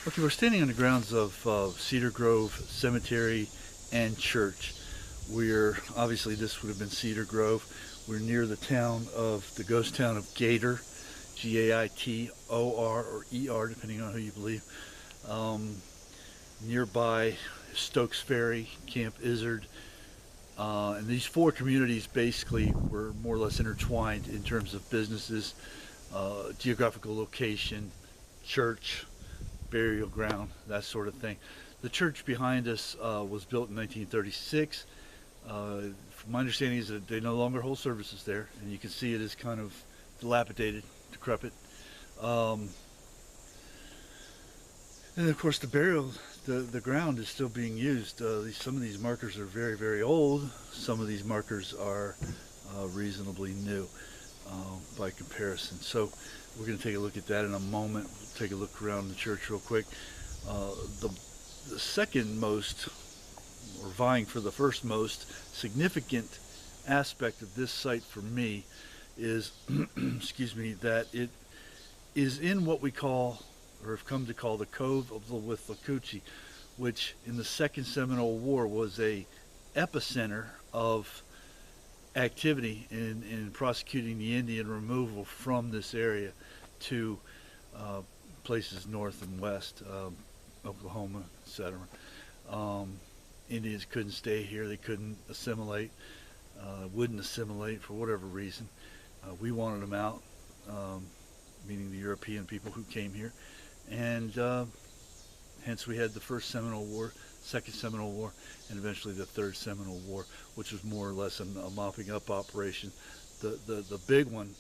Okay, we're standing on the grounds of Cedar Grove Cemetery and Church. Obviously this would have been Cedar Grove. We're near the ghost town of Gaitor, G-A-I-T-O-R or E-R, depending on who you believe. Nearby Stokes Ferry, Camp Izard, and these four communities basically were more or less intertwined in terms of businesses, geographical location, church, burial ground, that sort of thing. The church behind us was built in 1936. From my understanding is that they no longer hold services there, and you can see it is kind of dilapidated, decrepit. And of course the ground is still being used. Some of these markers are very, very old. Some of these markers are reasonably new by comparison. So we're going to take a look at that in a moment. We'll take a look around the church real quick. The second most, or vying for the first most significant aspect of this site for me is, excuse me, that it is in what we call, or have come to call, the Cove of the Withlacoochee, which in the Second Seminole War was a epicenter of activity in prosecuting the Indian removal from this area to places north and west, Oklahoma, etc. Indians couldn't stay here. They couldn't assimilate, wouldn't assimilate for whatever reason. We wanted them out, meaning the European people who came here, and hence we had the First Seminole War, Second Seminole War, and eventually the Third Seminole War, which was more or less a mopping up operation. The big one,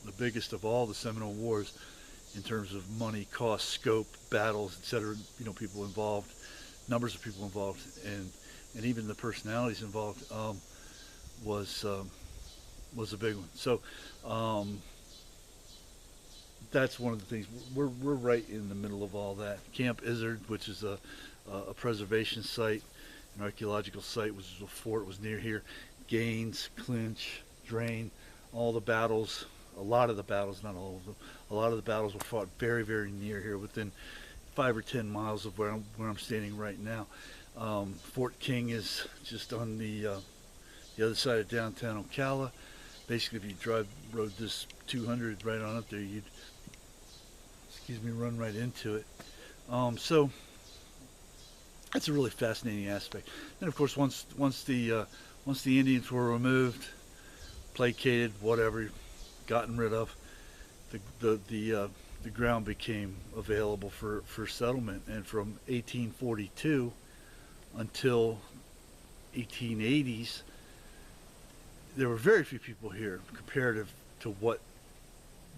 the biggest of all the Seminole Wars in terms of money, cost, scope, battles, etc., people involved, numbers of people involved, and even the personalities involved, was a big one. So that's one of the things. We're right in the middle of all that. Camp Izard, which is a preservation site, an archaeological site, which is a fort, was near here. Gaines, Clinch, Drain, all the battles, a lot of the battles, not all of them, a lot of the battles were fought very, very near here, within 5 or 10 miles of where I'm standing right now. Fort King is just on the other side of downtown Ocala. Basically, if you rode this 200 right on up there, you'd, run right into it. So that's a really fascinating aspect. And of course, once the Indians were removed, placated, whatever, gotten rid of, the ground became available for settlement. And from 1842 until 1880s, there were very few people here comparative to what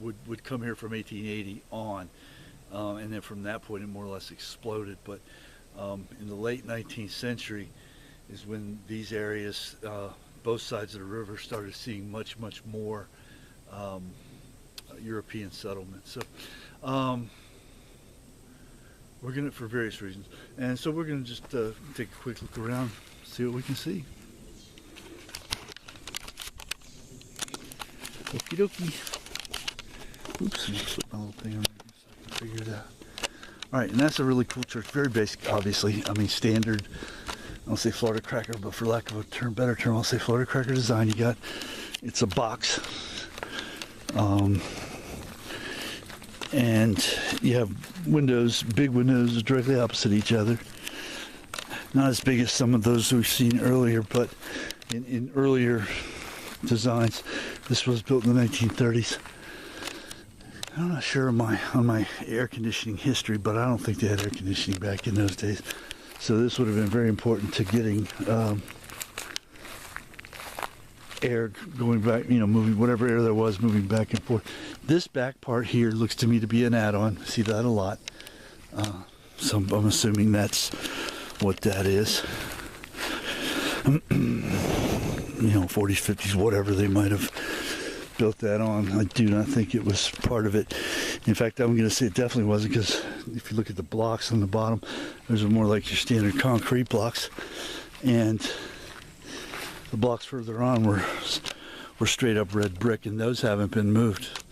would come here from 1880 on, and then from that point it more or less exploded. But in the late 19th century is when these areas, both sides of the river, started seeing much more European settlement. So we're going to, for various reasons, and so we're going to just take a quick look around, see what we can see. Okie dokie. Oops, I'm going to flip my little thing around so I can figure it out. Alright, and that's a really cool church. Very basic, obviously. I mean, standard, I'll say Florida cracker, but for lack of a better term, I'll say Florida cracker design. It's a box. And you have windows, big windows directly opposite each other. Not as big as some of those we've seen earlier, but in earlier designs. This was built in the 1930s. I'm not sure on my air conditioning history, but I don't think they had air conditioning back in those days. So this would have been very important to getting air going back, moving, whatever air there was, moving back and forth. This back part here looks to me to be an add-on. I see that a lot. So I'm assuming that's what that is. 40s, 50s, whatever they might have built that on. I do not think it was part of it. In fact, I'm going to say it definitely wasn't, because if you look at the blocks on the bottom, those are more like your standard concrete blocks, and the blocks further on were straight up red brick, and those haven't been moved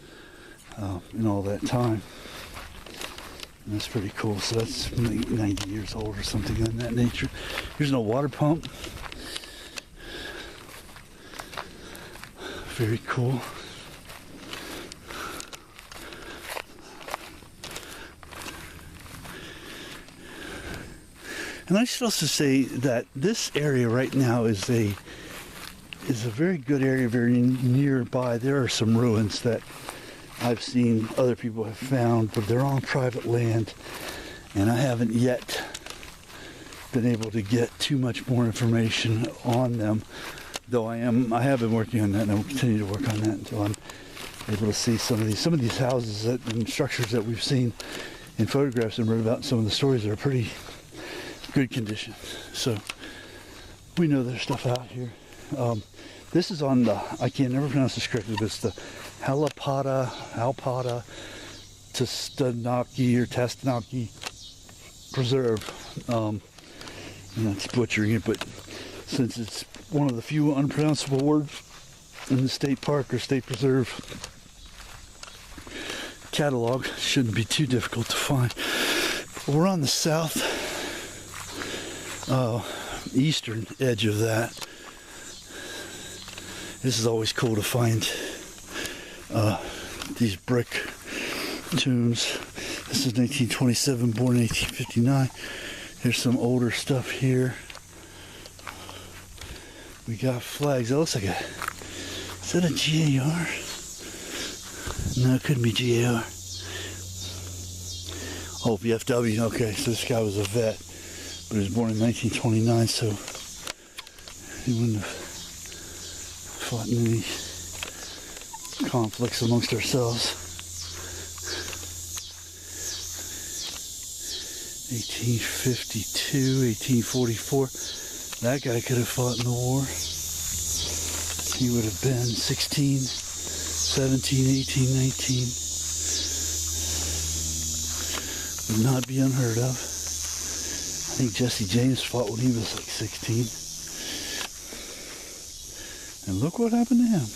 in all that time. And that's pretty cool. So that's like 90 years old or something of that nature. Here's no water pump. Very cool. And I should also say that this area right now is a very good area, very nearby. There are some ruins that I've seen other people have found, but they're on private land, and I haven't yet been able to get too much more information on them. Though I have been working on that, and I will continue to work on that until I'm able to see some of these houses and structures that we've seen in photographs and read about. Some of the stories are pretty good condition, so we know there's stuff out here. This is on the, I can't never pronounce this correctly, but it's the Alpata Tastanaki Preserve. And that's butchering it, but since it's one of the few unpronounceable words in the state park or state preserve catalog, shouldn't be too difficult to find. We're on the south eastern edge of that. This is always cool to find these brick tombs. This is 1927, born 1859. Here's some older stuff here. We got flags. That looks like is that a GAR? No, it couldn't be GAR. Oh, VFW. Okay, so this guy was a vet, but he was born in 1929, so he wouldn't have fought in any conflicts amongst ourselves. 1852, 1844. That guy could have fought in the war. He would have been 16, 17, 18, 19. Would not be unheard of. I think Jesse James fought when he was like 16. And look what happened to him.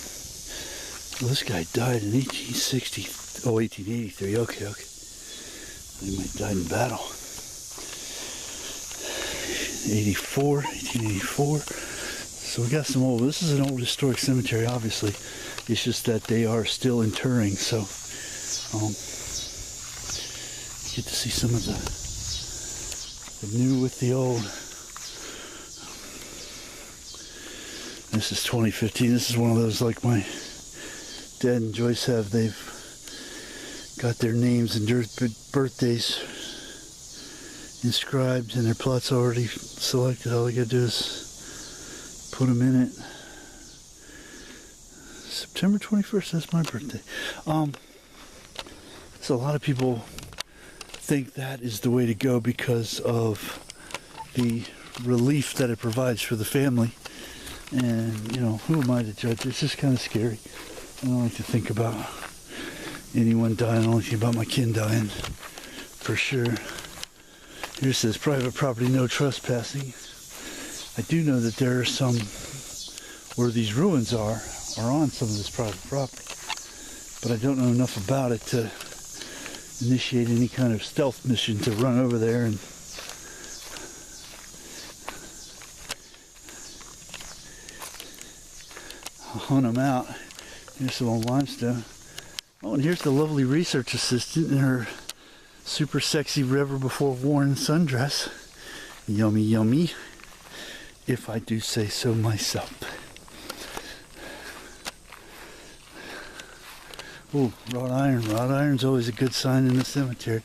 Well, this guy died in 1883. Okay. He might have died in battle. 1884. So we got some old, this is an old historic cemetery, obviously. It's just that they are still interring, so you get to see some of the new with the old. This is 2015. This is one of those like my dad and Joyce have. They've got their names and their birthdays inscribed and their plots already selected. All they gotta do is put them in it. September 21st, that's my birthday. So a lot of people think that is the way to go because of the relief that it provides for the family. And, you know, who am I to judge? It's just kind of scary. I don't like to think about anyone dying. I don't like to think about my kin dying, for sure. Here it says, private property, no trespassing. I do know that there are some where these ruins are on some of this private property. But I don't know enough about it to initiate any kind of stealth mission to run over there and hunt them out. Here's some old limestone. Oh, and here's the lovely research assistant in her super sexy River Before Worn sundress. Yummy, yummy, if I do say so myself. Oh, wrought iron. Wrought iron's always a good sign in the cemetery.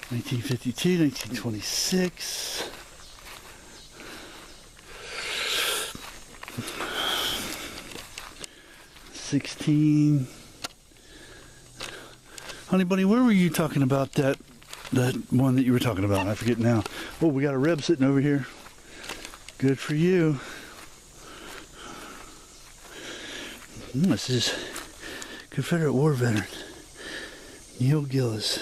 1952, 1926. Honey bunny, where were you talking about that one that you were talking about? I forget now. Oh, we got a reb sitting over here. Good for you. This is Confederate war veteran Neil Gillis.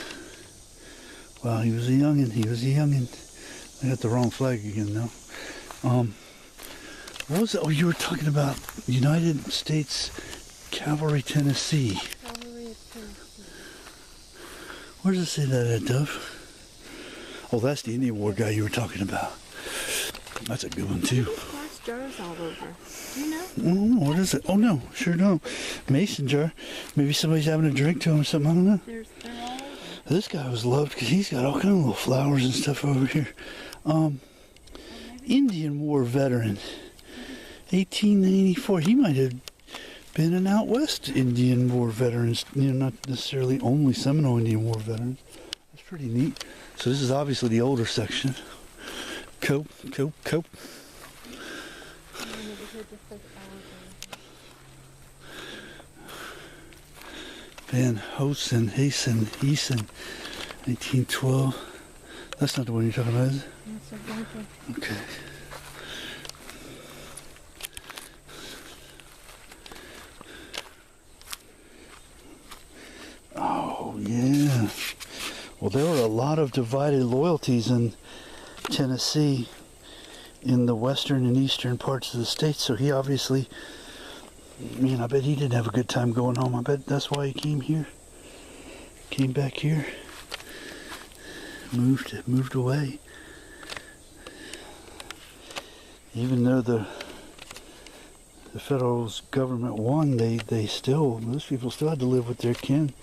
Wow, he was a youngin'. I got the wrong flag again though. What was it? Oh, you were talking about United States Cavalry, Tennessee. Cavalry of Tennessee. Where does it say that at, Dove? Oh, that's the Indian War guy you were talking about. That's a good one, too. Glass jars all over. Do you know? Oh, what is it? Oh, no, sure don't. Mason jar. Maybe somebody's having a drink to him or something. I don't know. They're all over. This guy was loved because he's got all kind of little flowers and stuff over here. Indian War veteran. 1894. He might have been an out west Indian War veteran. You know, not necessarily only Seminole Indian War veterans. That's pretty neat. So this is obviously the older section. Cope. Van Hosen, 1912. That's not the one you're talking about, is it? That's a Gaitor. Okay. Oh, yeah. Well, there were a lot of divided loyalties in Tennessee in the western and eastern parts of the state, so he obviously, man, I bet he didn't have a good time going home. I bet that's why he came here. Came back here. Moved away. Even though the federal government won, most people still had to live with their kin.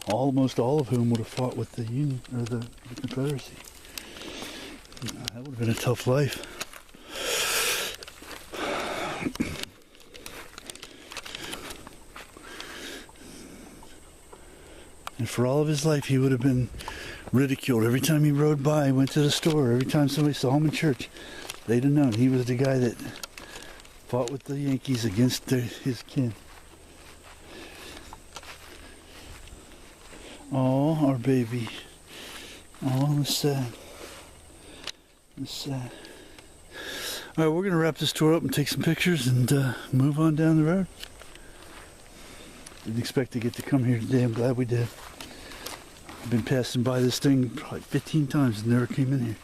Almost all of whom would have fought with the Union or the Confederacy. That would have been a tough life. And for all of his life, he would have been ridiculed. Every time he rode by, went to the store, every time somebody saw him in church, they'd have known he was the guy that fought with the Yankees against his kin. Oh, our baby. Oh, that's sad. That's sad. Alright, we're going to wrap this tour up and take some pictures and move on down the road. Didn't expect to get to come here today. I'm glad we did. I've been passing by this thing probably 15 times and never came in here.